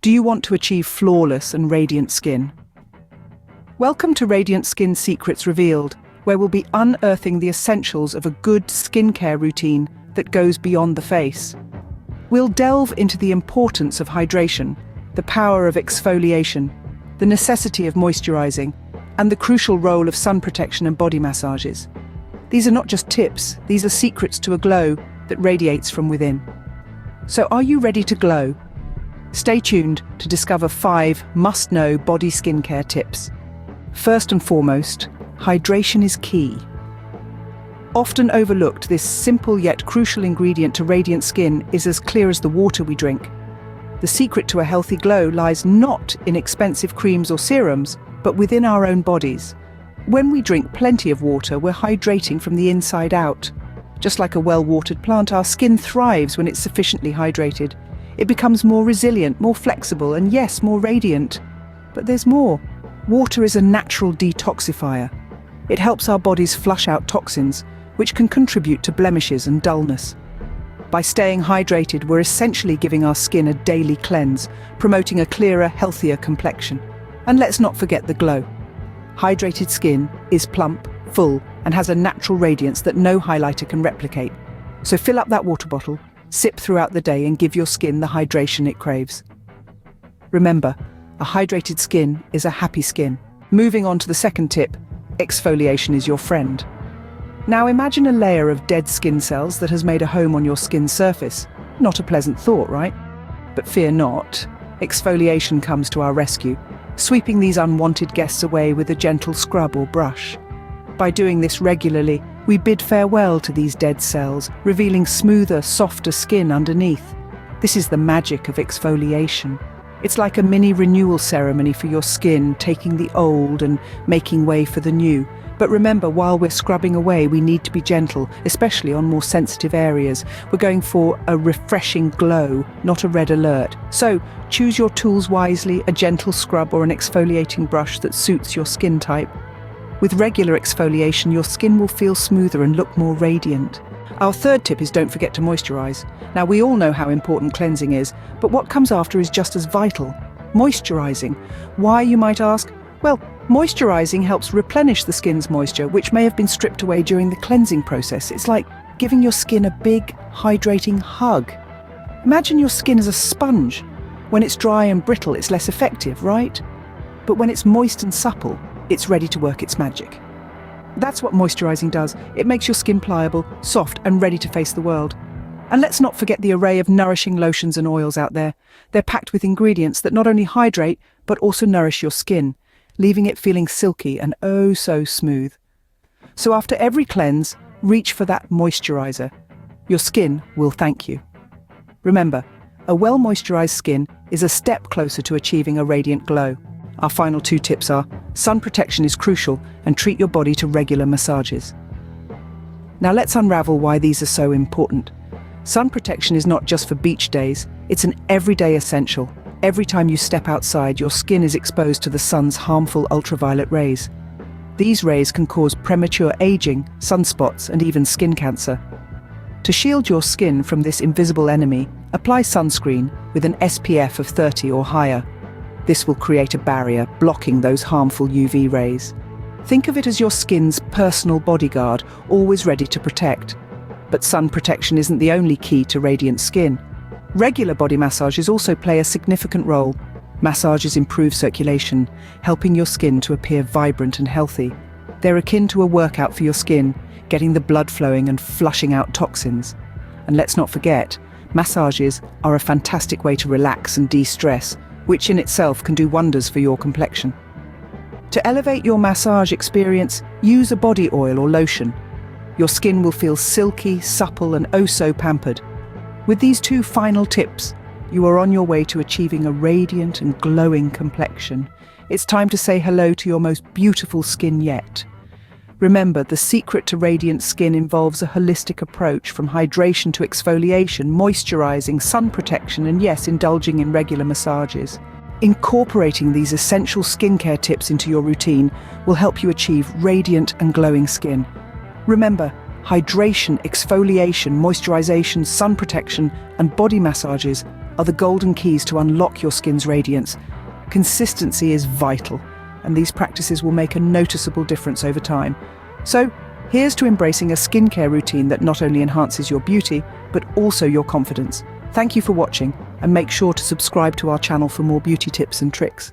Do you want to achieve flawless and radiant skin? Welcome to Radiant Skin Secrets Revealed, where we'll be unearthing the essentials of a good skincare routine that goes beyond the face. We'll delve into the importance of hydration, the power of exfoliation, the necessity of moisturizing, and the crucial role of sun protection and body massages. These are not just tips, these are secrets to a glow that radiates from within. So are you ready to glow? Stay tuned to discover 5 must-know body skincare tips. First and foremost, hydration is key. Often overlooked, this simple yet crucial ingredient to radiant skin is as clear as the water we drink. The secret to a healthy glow lies not in expensive creams or serums, but within our own bodies. When we drink plenty of water, we're hydrating from the inside out. Just like a well-watered plant, our skin thrives when it's sufficiently hydrated. It becomes more resilient, more flexible, and yes, more radiant. But there's more. Water is a natural detoxifier. It helps our bodies flush out toxins, which can contribute to blemishes and dullness. By staying hydrated, we're essentially giving our skin a daily cleanse, promoting a clearer, healthier complexion. And let's not forget the glow. Hydrated skin is plump, full, and has a natural radiance that no highlighter can replicate. So fill up that water bottle, sip throughout the day, and give your skin the hydration it craves. Remember, a hydrated skin is a happy skin. Moving on to the second tip, exfoliation is your friend. Now imagine a layer of dead skin cells that has made a home on your skin's surface. Not a pleasant thought, right? But fear not, exfoliation comes to our rescue, sweeping these unwanted guests away with a gentle scrub or brush. By doing this regularly, we bid farewell to these dead cells, revealing smoother, softer skin underneath. This is the magic of exfoliation. It's like a mini renewal ceremony for your skin, taking the old and making way for the new. But remember, while we're scrubbing away, we need to be gentle, especially on more sensitive areas. We're going for a refreshing glow, not a red alert. So choose your tools wisely, a gentle scrub or an exfoliating brush that suits your skin type. With regular exfoliation, your skin will feel smoother and look more radiant. Our third tip is don't forget to moisturize. Now, we all know how important cleansing is, but what comes after is just as vital. Moisturizing. Why, you might ask? Well, moisturizing helps replenish the skin's moisture, which may have been stripped away during the cleansing process. It's like giving your skin a big, hydrating hug. Imagine your skin as a sponge. When it's dry and brittle, it's less effective, right? But when it's moist and supple, it's ready to work its magic. That's what moisturizing does. It makes your skin pliable, soft, and ready to face the world. And let's not forget the array of nourishing lotions and oils out there. They're packed with ingredients that not only hydrate, but also nourish your skin, leaving it feeling silky and oh so smooth. So after every cleanse, reach for that moisturizer. Your skin will thank you. Remember, a well-moisturized skin is a step closer to achieving a radiant glow. Our final 2 tips are, sun protection is crucial, and treat your body to regular massages. Now let's unravel why these are so important. Sun protection is not just for beach days, it's an everyday essential. Every time you step outside, your skin is exposed to the sun's harmful ultraviolet rays. These rays can cause premature aging, sunspots, and even skin cancer. To shield your skin from this invisible enemy, apply sunscreen with an SPF of 30 or higher. This will create a barrier, blocking those harmful UV rays. Think of it as your skin's personal bodyguard, always ready to protect. But sun protection isn't the only key to radiant skin. Regular body massages also play a significant role. Massages improve circulation, helping your skin to appear vibrant and healthy. They're akin to a workout for your skin, getting the blood flowing and flushing out toxins. And let's not forget, massages are a fantastic way to relax and de-stress, which in itself can do wonders for your complexion. To elevate your massage experience, use a body oil or lotion. Your skin will feel silky, supple, and oh so pampered. With these 2 final tips, you are on your way to achieving a radiant and glowing complexion. It's time to say hello to your most beautiful skin yet. Remember, the secret to radiant skin involves a holistic approach, from hydration to exfoliation, moisturizing, sun protection, and yes, indulging in regular massages. Incorporating these essential skincare tips into your routine will help you achieve radiant and glowing skin. Remember, hydration, exfoliation, moisturization, sun protection, and body massages are the golden keys to unlock your skin's radiance. Consistency is vital, and these practices will make a noticeable difference over time. So, here's to embracing a skincare routine that not only enhances your beauty, but also your confidence. Thank you for watching, and make sure to subscribe to our channel for more beauty tips and tricks.